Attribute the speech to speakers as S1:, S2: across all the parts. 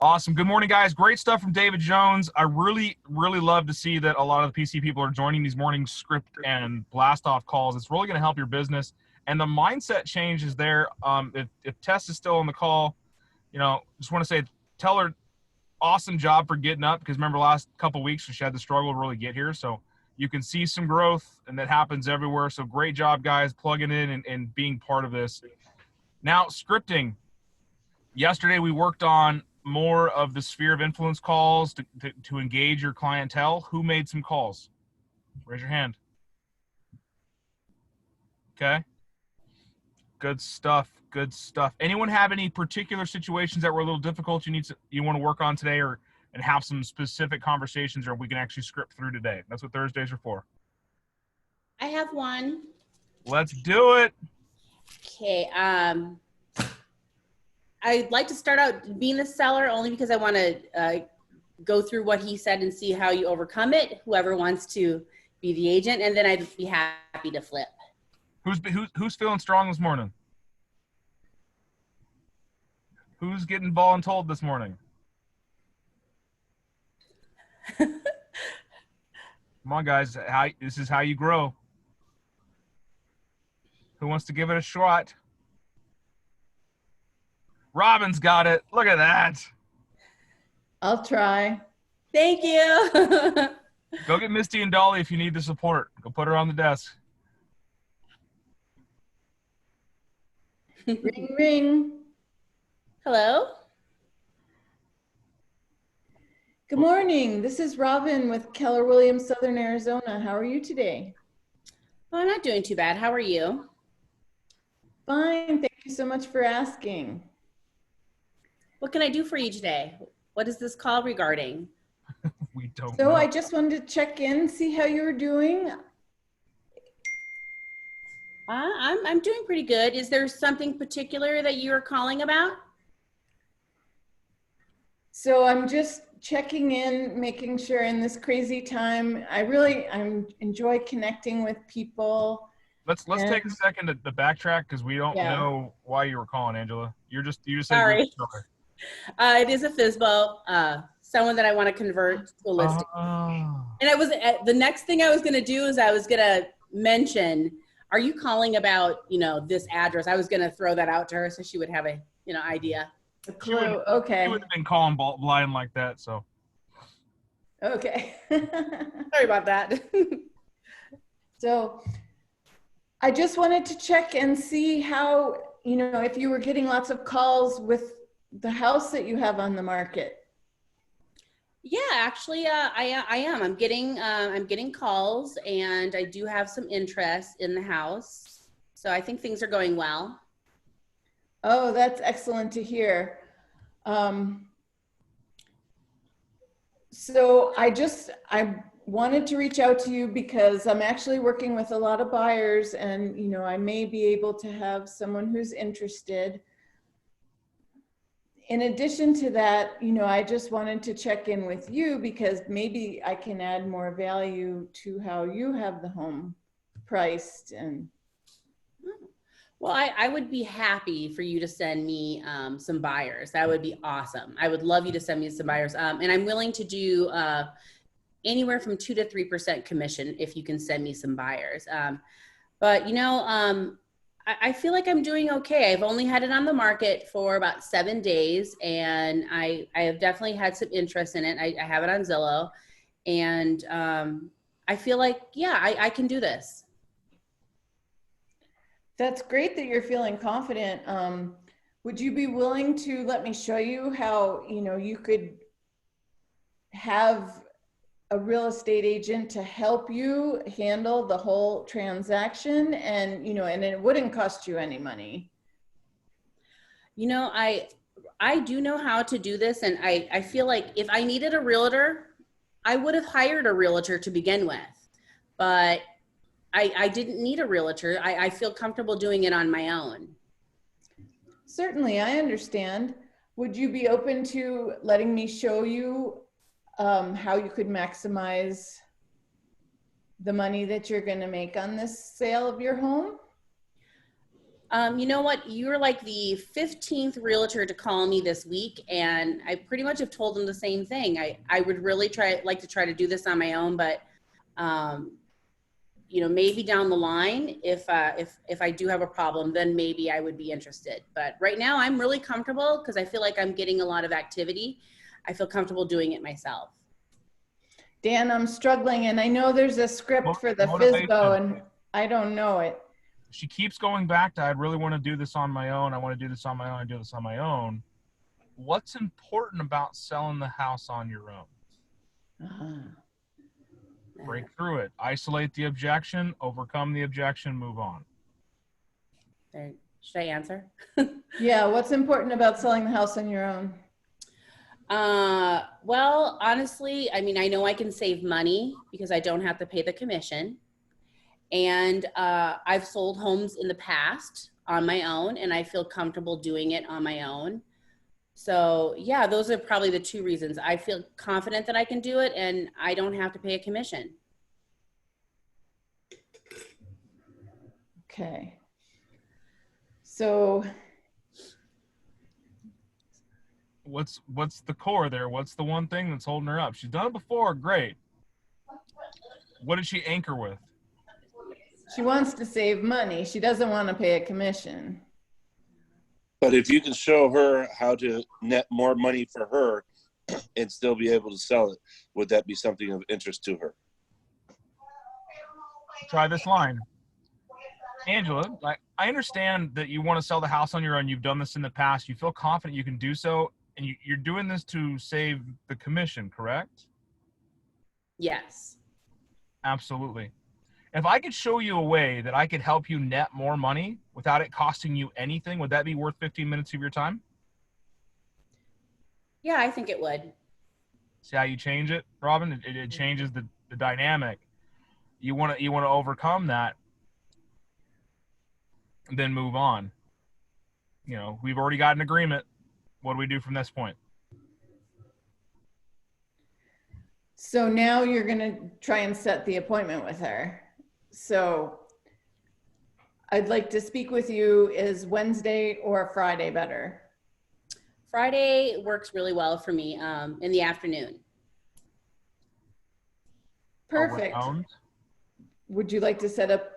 S1: Awesome. Good morning, guys. Great stuff from David Jones. I really love to see that a lot of the PC people are joining these morning script and blast off calls. It's really going to help your business. And the mindset change is there. If Tess is still on the call, just want to say, tell her awesome job for getting up, because remember last couple of weeks she had to struggle to really get here. So you can see some growth, and that happens everywhere. So great job, guys, plugging in and being part of this. Now, scripting. Yesterday we worked on more of the sphere of influence calls to engage your clientele. Who made some calls? Raise your hand. Okay. Good stuff. Good stuff. Anyone have any particular situations that were a little difficult you want to work on today, and have some specific conversations, or we can actually script through today? That's what Thursdays are for.
S2: I have one.
S1: Let's do it.
S2: Okay. I'd like to start out being the seller only because I want to go through what he said and see how you overcome it. Whoever wants to be the agent, and then I'd be happy to flip.
S1: Who's feeling strong this morning? Who's getting voluntold this morning? Come on, guys. This is how you grow. Who wants to give it a shot? Robin's got it. Look at that.
S3: I'll try.
S2: Thank you.
S1: Go get Misty and Dolly if you need the support. Go put her on the desk.
S3: Ring, ring.
S2: Hello.
S3: Good morning. This is Robin with Keller Williams, Southern Arizona. How are you today?
S2: Well, I'm not doing too bad. How are you?
S3: Fine. Thank you so much for asking.
S2: What can I do for you today? What is this call regarding?
S1: We don't
S3: So
S1: know.
S3: I just wanted to check in, see how you were doing.
S2: I'm doing pretty good. Is there something particular that you're calling about?
S3: So I'm just checking in, making sure in this crazy time, I enjoy connecting with people.
S1: Let's take a second to backtrack, because we don't
S3: Yeah.
S1: know why you were calling, Angela. You just said
S2: Sorry.
S1: you were
S2: It is a FSBO, someone that I want to convert to a listing. And the next thing I was going to do is I was going to mention, are you calling about, this address? I was going to throw that out to her so she would have a, idea.
S3: A clue. Okay.
S1: You would have been calling blind like that, so.
S3: Okay.
S2: Sorry about that.
S3: So I just wanted to check and see how, if you were getting lots of calls with the house that you have on the market.
S2: Yeah, actually, I am. I'm getting calls, and I do have some interest in the house. So I think things are going well.
S3: Oh, that's excellent to hear. So I wanted to reach out to you because I'm actually working with a lot of buyers, and, I may be able to have someone who's interested. In addition to that, I just wanted to check in with you because maybe I can add more value to how you have the home priced. And
S2: Well, I would be happy for you to send me some buyers. That would be awesome. I would love you to send me some buyers. And I'm willing to do anywhere from 2 to 3% commission if you can send me some buyers. But I feel like I'm doing okay. I've only had it on the market for about 7 days, and I have definitely had some interest in it. I have it on Zillow, and I feel like, yeah, I can do this.
S3: that's great that you're feeling confident. Would you be willing to let me show you how, you could have a real estate agent to help you handle the whole transaction, and and it wouldn't cost you any money?
S2: I do know how to do this, and I feel like if I needed a realtor, I would have hired a realtor to begin with, but I didn't need a realtor. I feel comfortable doing it on my own.
S3: Certainly, I understand. Would you be open to letting me show you how you could maximize the money that you're going to make on this sale of your home?
S2: You know what? You're like the 15th realtor to call me this week, and I pretty much have told them the same thing. I would really like to try to do this on my own, but you know, maybe down the line, if I do have a problem, then maybe I would be interested. But right now, I'm really comfortable because I feel like I'm getting a lot of activity. I feel comfortable doing it myself.
S3: Dan, I'm struggling, and I know there's a script for the
S1: Motivation.
S3: FSBO, and I don't know it.
S1: She keeps going back to, I really want to do this on my own. I want to do this on my own. I do this on my own. What's important about selling the house on your own? Break through it. Isolate the objection, overcome the objection, move on.
S2: Should I answer?
S3: Yeah, what's important about selling the house on your own?
S2: Well, honestly, I mean, I know I can save money because I don't have to pay the commission. And I've sold homes in the past on my own, and I feel comfortable doing it on my own. So yeah, those are probably the two reasons. I feel confident that I can do it, and I don't have to pay a commission.
S3: Okay. So
S1: What's the core there? What's the one thing that's holding her up? She's done it before, great. What did she anchor with?
S3: she wants to save money. She doesn't want to pay a commission.
S4: But if you can show her how to net more money for her and still be able to sell it, would that be something of interest to her?
S1: Try this line. Angela, I understand that you want to sell the house on your own. You've done this in the past. You feel confident you can do so, and you're doing this to save the commission, correct?
S2: Yes.
S1: Absolutely. If I could show you a way that I could help you net more money without it costing you anything, would that be worth 15 minutes of your time?
S2: Yeah, I think it would.
S1: See how you change it, Robin? It changes the dynamic. You want to overcome that, and then move on. You know, we've already got an agreement. What do we do from this point?
S3: So now you're going to try and set the appointment with her. So I'd like to speak with you. Is Wednesday or Friday better?
S2: Friday works really well for me in the afternoon.
S3: Perfect.
S1: Around.
S3: Would you like to set up?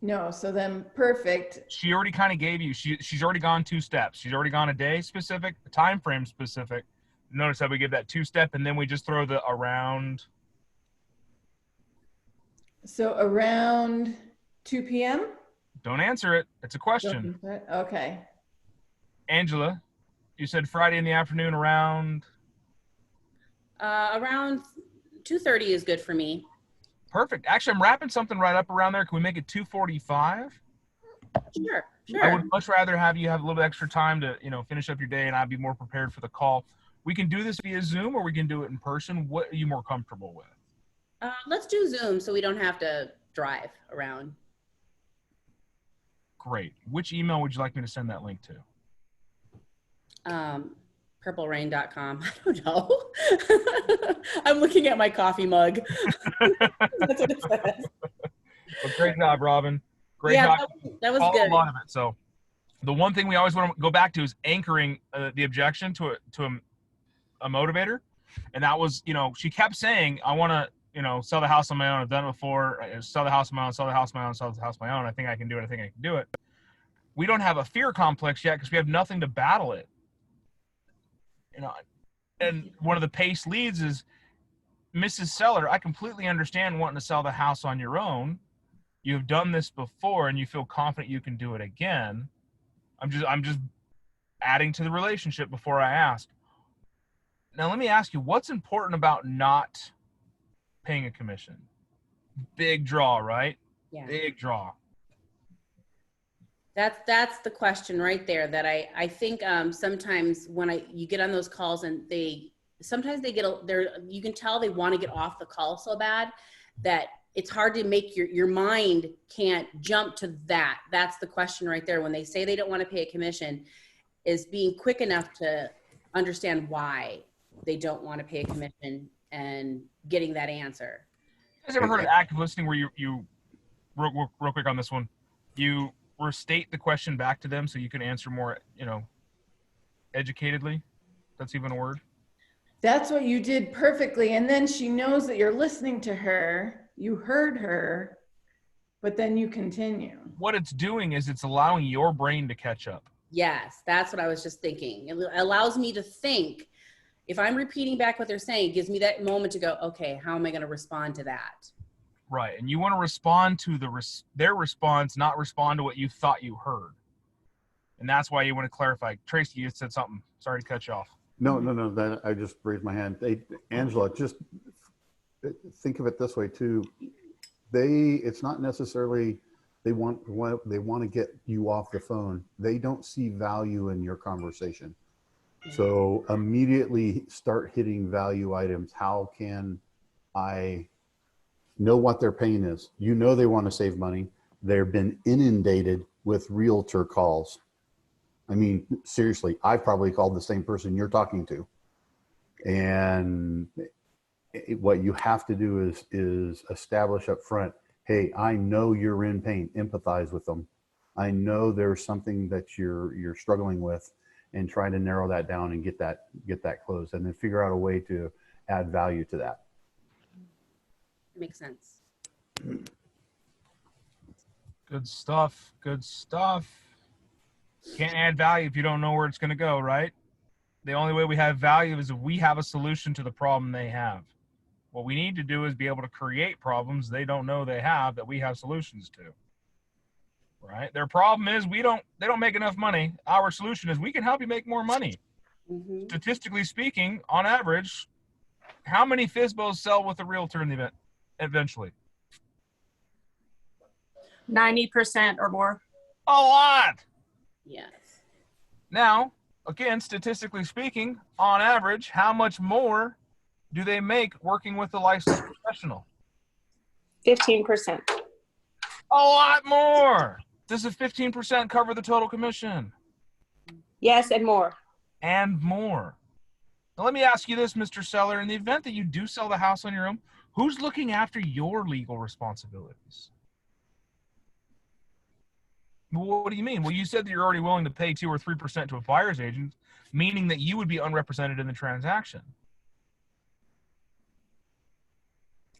S3: No, so then perfect.
S1: She already kind of gave you, she's already gone 2 steps. She's already gone a day specific, a time frame specific. Notice how we give that 2-step and then we just throw the around.
S3: So around 2 p.m.?
S1: Don't answer it. It's a question.
S3: Okay.
S1: Angela, you said Friday in the afternoon around?
S2: Around 2:30 is good for me.
S1: Perfect. Actually, I'm wrapping something right up around there. Can we make it 2:45?
S2: Sure.
S1: I would much rather have you have a little extra time to, finish up your day and I'd be more prepared for the call. We can do this via Zoom or we can do it in person. What are you more comfortable with?
S2: Let's do Zoom so we don't have to drive around.
S1: Great. Which email would you like me to send that link to?
S2: Purplerain.com. I don't know. I'm looking at my coffee mug. That's what it says.
S1: Well, great job, Robin. Great job.
S2: That was
S1: Follow
S2: good.
S1: A lot of it. So the one thing we always want to go back to is anchoring the objection to a motivator. And that was, she kept saying, I want to, sell the house on my own. I've done it before. Sell the house on my own, sell the house on my own, sell the house on my own. I think I can do it. I think I can do it. We don't have a fear complex yet because we have nothing to battle it. And one of the PACE leads is, Mrs. Seller, I completely understand wanting to sell the house on your own. You've done this before and you feel confident you can do it again. I'm just adding to the relationship before I ask. Now, let me ask you, what's important about not paying a commission? Big draw, right?
S2: Yeah.
S1: Big draw.
S2: That's the question right there that I think sometimes when you get on those calls and sometimes they you can tell they want to get off the call so bad that it's hard to make your mind can't jump to that. That's the question right there. When they say they don't want to pay a commission, is being quick enough to understand why they don't want to pay a commission and getting that answer.
S1: You guys ever heard of active listening where you real quick on this one, you restate the question back to them so you can answer more, educatedly? That's even a word.
S3: That's what you did perfectly. And then she knows that you're listening to her. You heard her, but then you continue.
S1: What it's doing is it's allowing your brain to catch up.
S2: Yes, that's what I was just thinking. It allows me to think. If I'm repeating back what they're saying, it gives me that moment to go, okay, how am I going to respond to that?
S1: Right. And you want to respond to their response, not respond to what you thought you heard. And that's why you want to clarify. Tracy, you said something. Sorry to cut you off.
S5: No. That I just raised my hand. Angela, just think of it this way too. It's not necessarily they want to get you off the phone. They don't see value in your conversation. So immediately start hitting value items. How can I know what their pain is? They want to save money. They've been inundated with realtor calls. I mean, seriously, I've probably called the same person you're talking to. And what you have to do is establish up front, hey, I know you're in pain. Empathize with them. I know there's something that you're struggling with, and try to narrow that down and get that closed, and then figure out a way to add value to that.
S2: Makes sense.
S1: Good stuff. Can't add value if you don't know where it's going to go, right? The only way we have value is if we have a solution to the problem they have. What we need to do is be able to create problems they don't know they have that we have solutions to. Right? Their problem is they don't make enough money. Our solution is we can help you make more money.
S2: Mm-hmm.
S1: Statistically speaking, on average, how many FSBOs sell with a realtor in the event eventually?
S6: 90% or more.
S1: A lot.
S2: Yes.
S1: Now, again, statistically speaking, on average, how much more do they make working with a licensed professional?
S6: 15%.
S1: A lot more. Does the 15% cover the total commission?
S6: Yes, and more.
S1: And more. Now, let me ask you this, Mr. Seller. In the event that you do sell the house on your own, who's looking after your legal responsibilities? Well, what do you mean? Well, you said that you're already willing to pay 2 or 3% to a buyer's agent, meaning that you would be unrepresented in the transaction.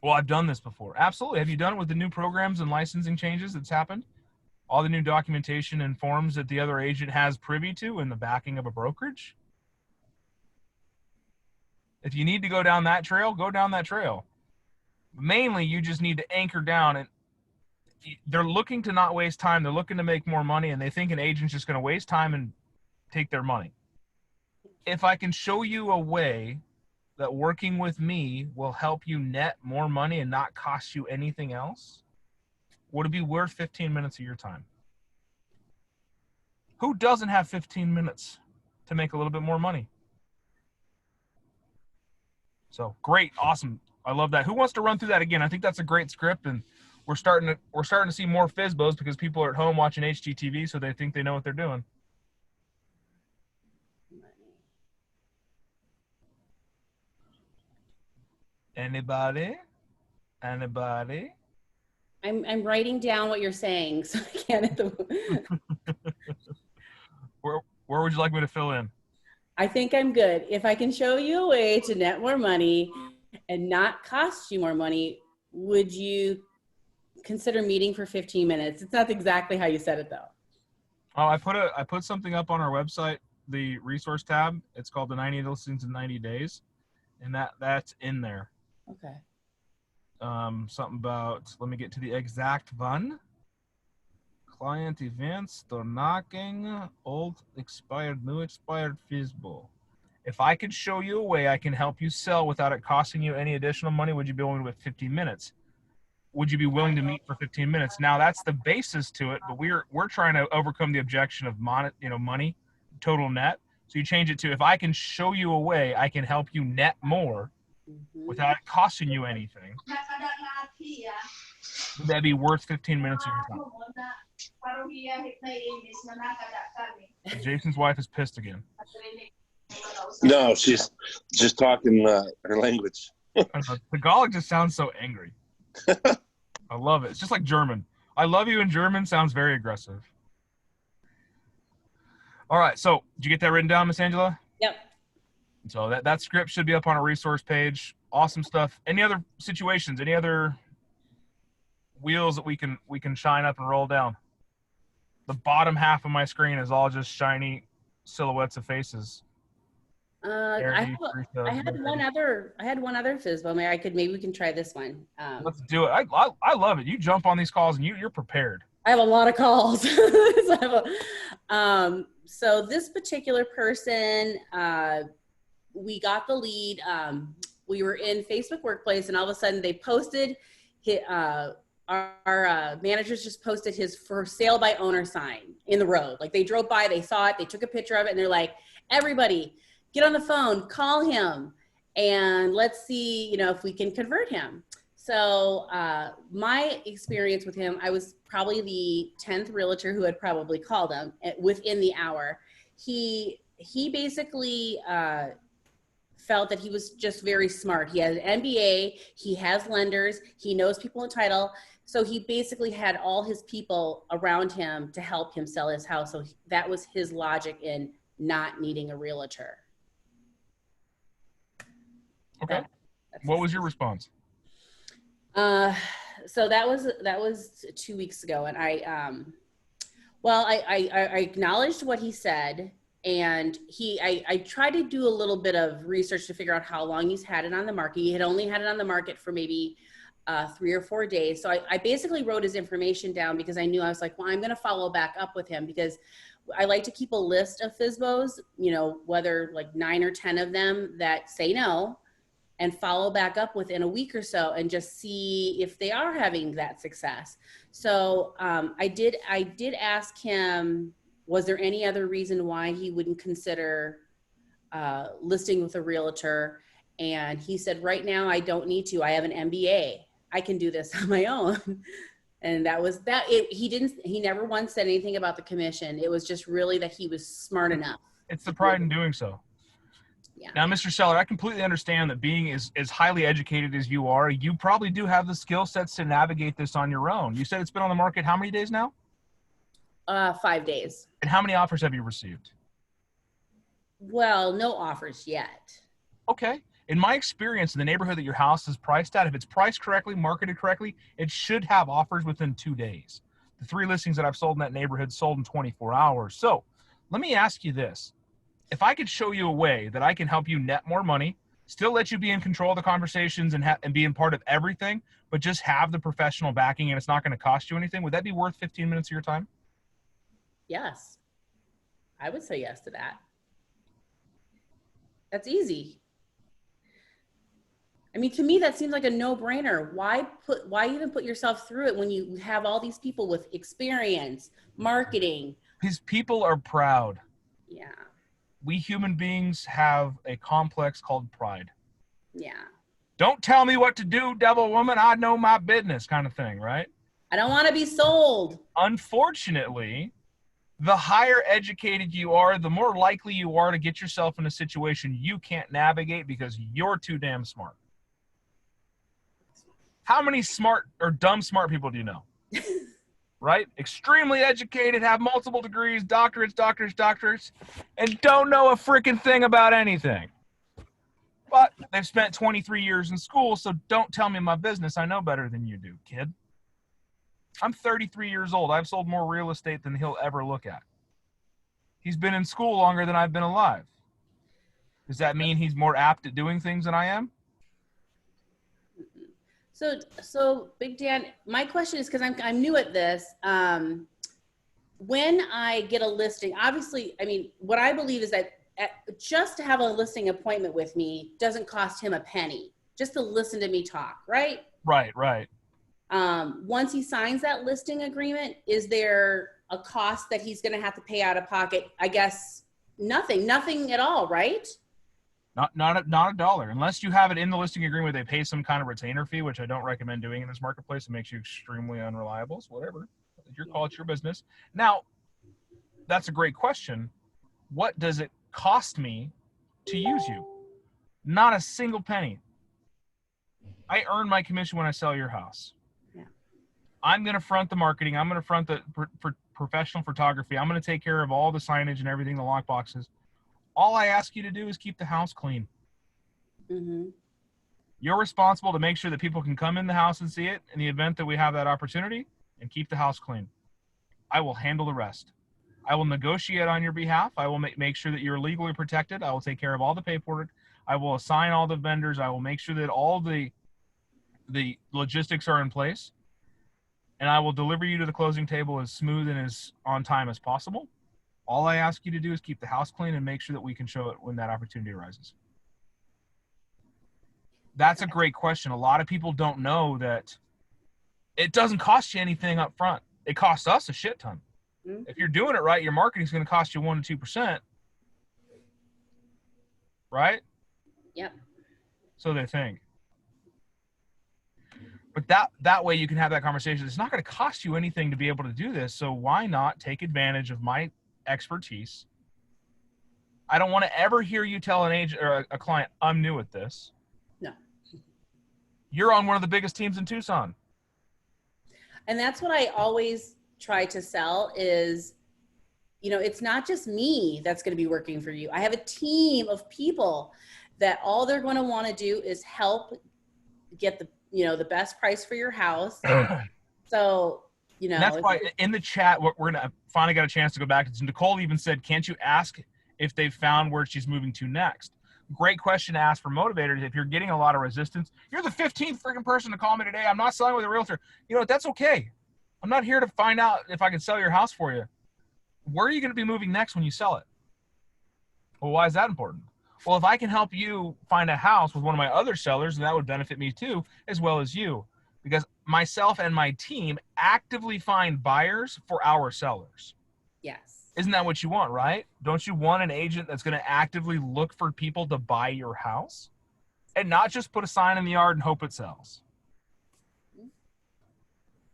S1: Well, I've done this before. Absolutely. Have you done it with the new programs and licensing changes that's happened? All the new documentation and forms that the other agent has privy to in the backing of a brokerage? If you need to go down that trail, go down that trail. Mainly, you just need to anchor down, and they're looking to not waste time. They're looking to make more money, and they think an agent's just going to waste time and take their money. If I can show you a way that working with me will help you net more money and not cost you anything else, would it be worth 15 minutes of your time? Who doesn't have 15 minutes to make a little bit more money? So great, awesome. I love that. Who wants to run through that again? I think that's a great script, and we're starting to see more FSBOs because people are at home watching HGTV, so they think they know what they're doing. Anybody?
S2: I'm writing down what you're saying, so I can't at the.
S1: Where would you like me to fill in?
S2: I think I'm good. If I can show you a way to net more money and not cost you more money, would you consider meeting for 15 minutes? It's not exactly how you said it, though.
S1: Oh, I put something up on our website, the resource tab. It's called the 90 listings in 90 days, and that's in there.
S2: Okay.
S1: Something about, let me get to the exact one. Client events, door knocking, old expired, new expired, FSBO. If I could show you a way I can help you sell without it costing you any additional money, would you be willing to wait 15 minutes? Would you be willing to meet for 15 minutes? Now that's the basis to it, but we're trying to overcome the objection of money, total net. So you change it to, if I can show you a way I can help you net more without it costing you anything, would that be worth 15 minutes of your time? Jason's wife is pissed again.
S4: No, she's just talking her language.
S1: Tagalog just sounds so angry. I love it. It's just like German. I love you in German sounds very aggressive. All right. So did you get that written down, Miss Angela?
S2: Yep.
S1: So that script should be up on a resource page. Awesome stuff. Any other situations? Any other wheels that we can shine up and roll down? The bottom half of my screen is all just shiny silhouettes of faces.
S2: I had one other FSBO. Maybe we can try this one.
S1: Let's do it. I love it. You jump on these calls and you're prepared.
S2: I have a lot of calls. So this particular person, we got the lead. We were in Facebook Workplace, and all of a sudden they posted, our managers just posted his for sale by owner sign in the road. Like they drove by, they saw it, they took a picture of it, and they're like, everybody get on the phone, call him, and let's see, if we can convert him. So my experience with him, I was probably the 10th realtor who had probably called him within the hour. He basically felt that he was just very smart. He has an MBA, he has lenders, he knows people in title. So he basically had all his people around him to help him sell his house. So that was his logic in not needing a realtor.
S1: Okay. What was your response?
S2: So that was 2 weeks ago, and I acknowledged what he said, and I tried to do a little bit of research to figure out how long he's had it on the market. He had only had it on the market for maybe 3 or 4 days. So I basically wrote his information down because I knew, I was like, well, I'm going to follow back up with him because I like to keep a list of FSBOs, whether like 9 or 10 of them that say no, and follow back up within a week or so and just see if they are having that success. So I did ask him, was there any other reason why he wouldn't consider listing with a realtor? And he said, right now I don't need to. I have an MBA. I can do this on my own. And that was that. He never once said anything about the commission. It was just really that he was smart enough.
S1: It's the pride in doing so.
S2: Yeah.
S1: Now, Mr. Seller, I completely understand that being as highly educated as you are, you probably do have the skill sets to navigate this on your own. You said it's been on the market how many days now?
S2: 5 days.
S1: And how many offers have you received?
S2: Well, no offers yet.
S1: Okay. In my experience, in the neighborhood that your house is priced at, if it's priced correctly, marketed correctly, it should have offers within 2 days. The 3 listings that I've sold in that neighborhood sold in 24 hours. So let me ask you this. If I could show you a way that I can help you net more money, still let you be in control of the conversations and be in part of everything, but just have the professional backing and it's not going to cost you anything, would that be worth 15 minutes of your time?
S2: Yes. I would say yes to that. That's easy. I mean, to me, that seems like a no-brainer. Why even put yourself through it when you have all these people with experience, marketing?
S1: Because people are proud.
S2: Yeah.
S1: We human beings have a complex called pride.
S2: Yeah.
S1: Don't tell me what to do, devil woman. I know my business kind of thing, right?
S2: I don't want to be sold.
S1: Unfortunately, the higher educated you are, the more likely you are to get yourself in a situation you can't navigate because you're too damn smart. How many smart or dumb smart people do you know? Right? Extremely educated, have multiple degrees, doctorates, and don't know a freaking thing about anything. But they've spent 23 years in school, so don't tell me my business. I know better than you do, kid. I'm 33 years old. I've sold more real estate than he'll ever look at. He's been in school longer than I've been alive. Does that mean he's more apt at doing things than I am?
S2: So Big Dan, my question is, because I'm new at this, when I get a listing, obviously, I mean, what I believe is that just to have a listing appointment with me doesn't cost him a penny, just to listen to me talk, right?
S1: Right.
S2: Once he signs that listing agreement, is there a cost that he's going to have to pay out of pocket? I guess nothing at all, right?
S1: Not a dollar. Unless you have it in the listing agreement, they pay some kind of retainer fee, which I don't recommend doing in this marketplace. It makes you extremely unreliable. So whatever. It's your call, it's your business. Now, that's a great question. What does it cost me to use you? Not a single penny. I earn my commission when I sell your house.
S2: Yeah.
S1: I'm going to front the marketing. I'm going to front the professional photography. I'm going to take care of all the signage and everything, the lock boxes. All I ask you to do is keep the house clean.
S2: Mm-hmm.
S1: You're responsible to make sure that people can come in the house and see it in the event that we have that opportunity, and keep the house clean. I will handle the rest. I will negotiate on your behalf. I will make sure that you're legally protected. I will take care of all the paperwork. I will assign all the vendors. I will make sure that all the logistics are in place. And I will deliver you to the closing table as smooth and as on time as possible. All I ask you to do is keep the house clean and make sure that we can show it when that opportunity arises. That's a great question. A lot of people don't know that it doesn't cost you anything up front. It costs us a shit ton.
S2: Mm-hmm.
S1: If you're doing it right, your marketing is going to cost you 1% to 2%. Right?
S2: Yep.
S1: So they think. But that way you can have that conversation. It's not going to cost you anything to be able to do this. So why not take advantage of my expertise? I don't want to ever hear you tell an agent or a client, I'm new at this.
S2: No.
S1: You're on one of the biggest teams in Tucson.
S2: And that's what I always try to sell is, you know, it's not just me that's going to be working for you. I have a team of people that all they're going to want to do is help get the, you know, the best price for your house. So, you know,
S1: And that's why in the chat, we're going to finally got a chance to go back. Nicole even said, can't you ask if they found where she's moving to next? Great question to ask for motivators. If you're getting a lot of resistance, you're the 15th freaking person to call me today. I'm not selling with a realtor. You know, that's okay. I'm not here to find out if I can sell your house for you. Where are you going to be moving next when you sell it? Well, why is that important? Well, if I can help you find a house with one of my other sellers, then that would benefit me too, as well as you. Because myself and my team actively find buyers for our sellers.
S2: yes.
S1: Isn't that what you want, right? Don't you want an agent that's going to actively look for people to buy your house and not just put a sign in the yard and hope it sells?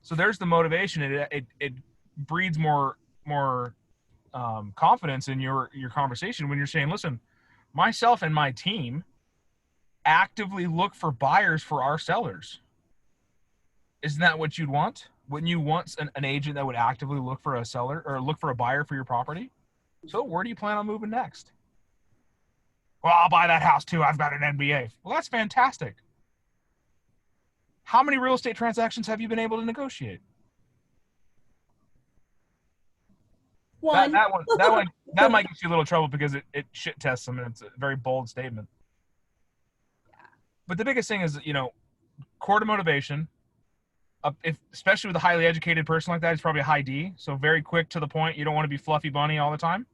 S1: So there's the motivation. It breeds more confidence in your conversation when you're saying, listen, myself and my team actively look for buyers for our sellers. Isn't that what you'd want? Wouldn't you want an agent that would actively look for a seller or look for a buyer for your property? So where do you plan on moving next? Well, I'll buy that house too. I've got an MBA. Well, that's fantastic. How many real estate transactions have you been able to negotiate?
S2: One.
S1: That might get you a little trouble because it shit tests them and it's a very bold statement. But the biggest thing is, you know, core to motivation. Especially with a highly educated person like that, it's probably a high D. So very quick to the point. You don't want to be fluffy bunny all the time.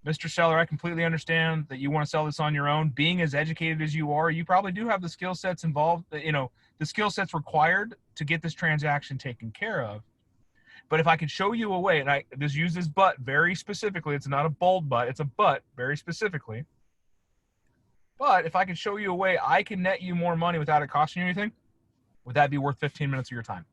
S1: Mr. Seller, I completely understand that you want to sell this on your own. Being as educated as you are, you probably do have the skill sets involved, you know, the skill sets required to get this transaction taken care of. But if I could show you a way, and I just use this but very specifically, it's not a bold but, it's a but very specifically. But if I could show you a way I can net you more money without it costing you anything, would that be worth 15 minutes of your time?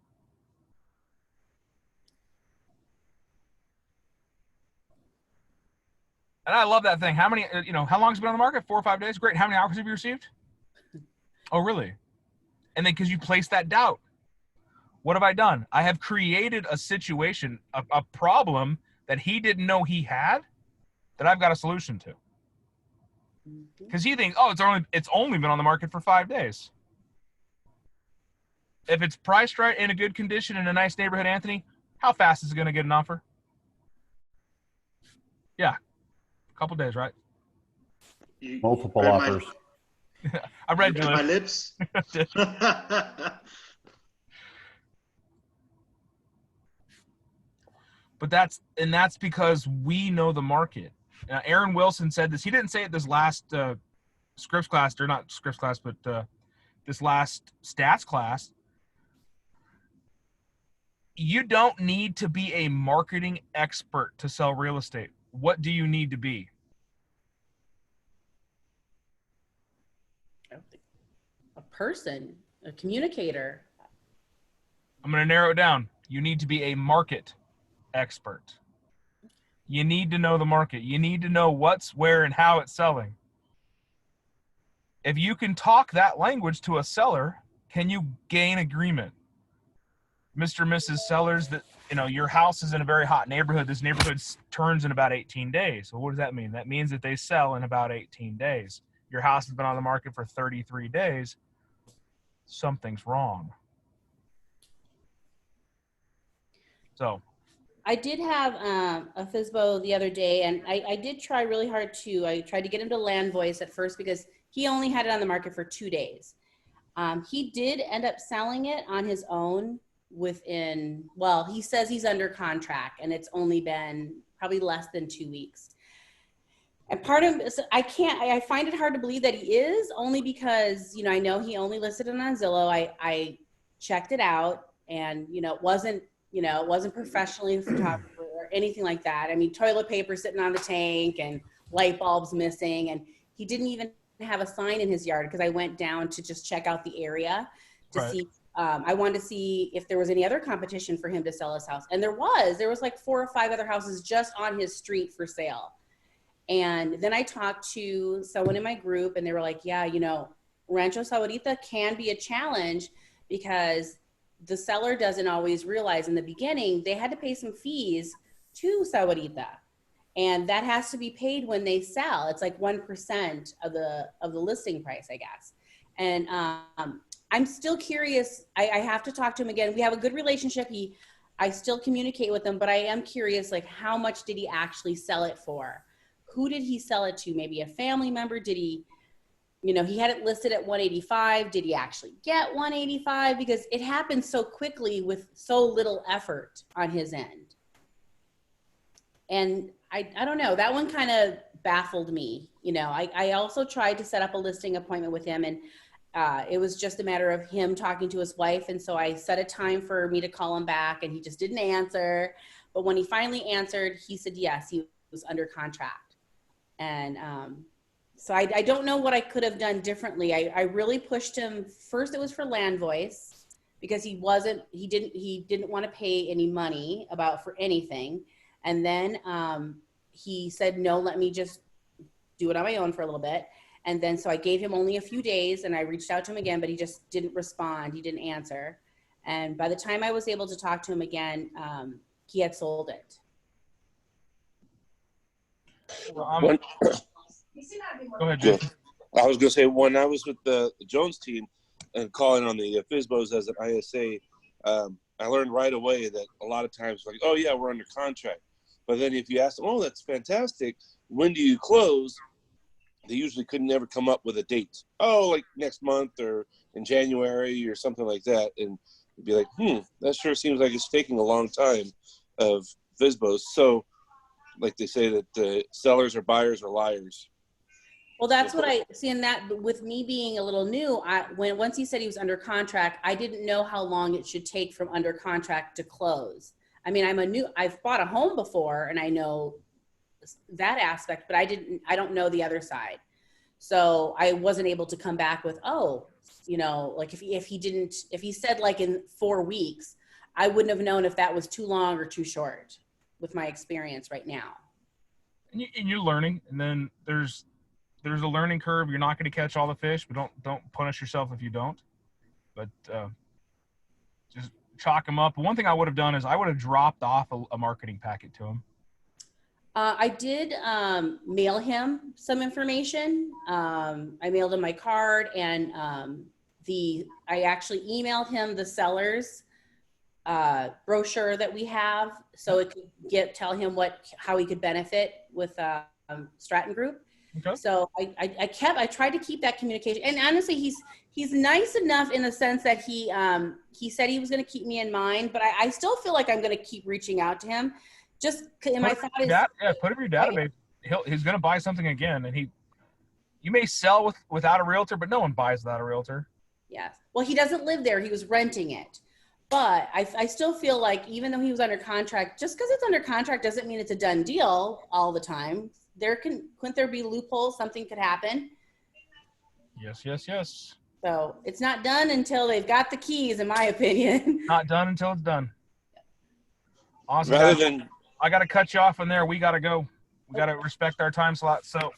S1: And I love that thing. How many, you know, how long has it been on the market? 4 or 5 days? Great. How many offers have you received? Oh, really? And then because you placed that doubt. What have I done? I have created a situation, a problem that he didn't know he had that I've got a solution to. Because he thinks, oh, it's only been on the market for 5 days. If it's priced right, in a good condition, in a nice neighborhood, Anthony, how fast is it going to get an offer? Yeah, a couple days, right?
S5: Multiple offers.
S1: I read
S7: You read my lips.
S1: But that's because we know the market. Aaron Wilson said this. He didn't say it this last Scripps class, or not Scripps class, but this last stats class. You don't need to be a marketing expert to sell real estate. What do you need to be?
S2: A person, a communicator.
S1: I'm going to narrow it down. You need to be a market expert. You need to know the market. You need to know what's, where, and how it's selling. If you can talk that language to a seller, can you gain agreement? Mr. and Mrs. Sellers, that your house is in a very hot neighborhood. This neighborhood turns in about 18 days. So what does that mean? That means that they sell in about 18 days. Your house has been on the market for 33 days. Something's wrong. So
S2: I did have a FSBO the other day, and I did try really hard too. I tried to get him to Land Voice at first because he only had it on the market for 2 days. He did end up selling it on his own within, well, he says he's under contract, and it's only been probably less than 2 weeks. And part of I find it hard to believe that he is, only because, I know he only listed it on Zillow. I checked it out, and, it wasn't professionally photographed or anything like that. I mean, toilet paper sitting on the tank and light bulbs missing. And he didn't even have a sign in his yard, because I went down to just check out the area to see. I wanted to see if there was any other competition for him to sell his house. And there was like 4 or 5 other houses just on his street for sale. And then I talked to someone in my group, and they were like, yeah, Rancho Sahuarita can be a challenge, because the seller doesn't always realize in the beginning they had to pay some fees to Sahuarita, and that has to be paid when they sell. It's like 1% of the listing price, I guess. And I'm still curious. I have to talk to him again. We have a good relationship. I still communicate with him, but I am curious, like, how much did he actually sell it for? Who did he sell it to? Maybe a family member? Did he, he had it listed at 185. Did he actually get 185? Because it happened so quickly with so little effort on his end. And I don't know, that one kind of baffled me. I also tried to set up a listing appointment with him, and it was just a matter of him talking to his wife. And so I set a time for me to call him back, and he just didn't answer. But when he finally answered, he said, yes, he was under contract. And so I don't know what I could have done differently. I really pushed him. First, it was for Land Voice, because he didn't want to pay any money for anything. And then he said, no, let me just do it on my own for a little bit. And then, so I gave him only a few days, and I reached out to him again, but he just didn't respond. He didn't answer. And by the time I was able to talk to him again, he had sold it.
S1: go ahead,
S4: Yeah.
S1: Jason.
S4: I was going to say, when I was with the Jones team and calling on the FSBOs as an ISA, I learned right away that a lot of times, like, oh, yeah, we're under contract. But then if you ask them, oh, that's fantastic, when do you close? They usually could never come up with a date. Oh, like next month or in January or something like that. And you'd be like, that sure seems like it's taking a long time of FSBOs. So, like they say that the sellers or buyers are liars.
S2: Well, that's what I see in that. With me being a little new, once he said he was under contract, I didn't know how long it should take from under contract to close. I mean, I've bought a home before, and I know that aspect, but I don't know the other side. So I wasn't able to come back with, like if he said like in 4 weeks, I wouldn't have known if that was too long or too short with my experience right now.
S1: And you're learning, and then there's a learning curve. You're not going to catch all the fish, but don't punish yourself if you don't. But just chalk them up. One thing I would have done is I would have dropped off a marketing packet to him.
S2: I did mail him some information. I mailed him my card, and I actually emailed him the seller's brochure that we have, so it could tell him how he could benefit with Stratton Group.
S1: Okay.
S2: So I tried to keep that communication, and honestly, he's nice enough in the sense that he said he was going to keep me in mind, but I still feel like I'm going to keep reaching out to him. Just in my thought is,
S1: put him in your database. He's going to buy something again, and you may sell without a realtor, but no one buys without a realtor.
S2: Yes. Well, he doesn't live there. He was renting it. But I still feel like even though he was under contract, just because it's under contract doesn't mean it's a done deal all the time. Couldn't there be loopholes? Something could happen.
S1: Yes.
S2: So it's not done until they've got the keys, in my opinion.
S1: Not done until it's done. Awesome. I got to cut you off on there. We got to go. We got to respect our time slot. So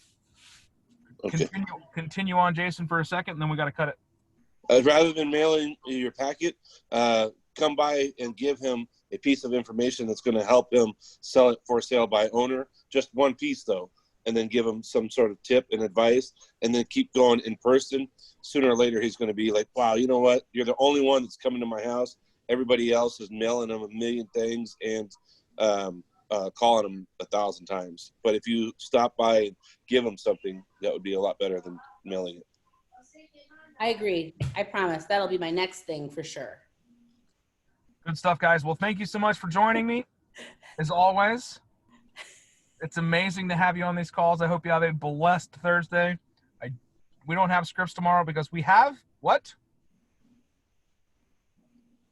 S4: Okay.
S1: Continue on, Jason, for a second, and then we got to cut it.
S4: Rather than mailing your packet, come by and give him a piece of information that's going to help him sell it for sale by owner. Just one piece though, and then give him some sort of tip and advice, and then keep going in person. Sooner or later, he's going to be like, wow, you know what? You're the only one that's coming to my house. Everybody else is mailing him a million things and calling him 1,000 times. But if you stop by and give him something, that would be a lot better than mailing it.
S2: I agree. I promise that'll be my next thing for sure.
S1: Good stuff, guys. Well, thank you so much for joining me, as always. It's amazing to have you on these calls. I hope you have a blessed Thursday. We don't have scripts tomorrow because we have what?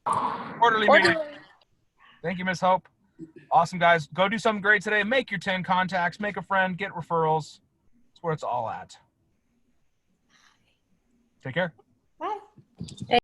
S1: Quarterly meeting. Thank you, Ms. Hope. Awesome, guys. Go do something great today. Make your 10 contacts. Make a friend. Get referrals. That's where it's all at. Take care.
S2: Bye.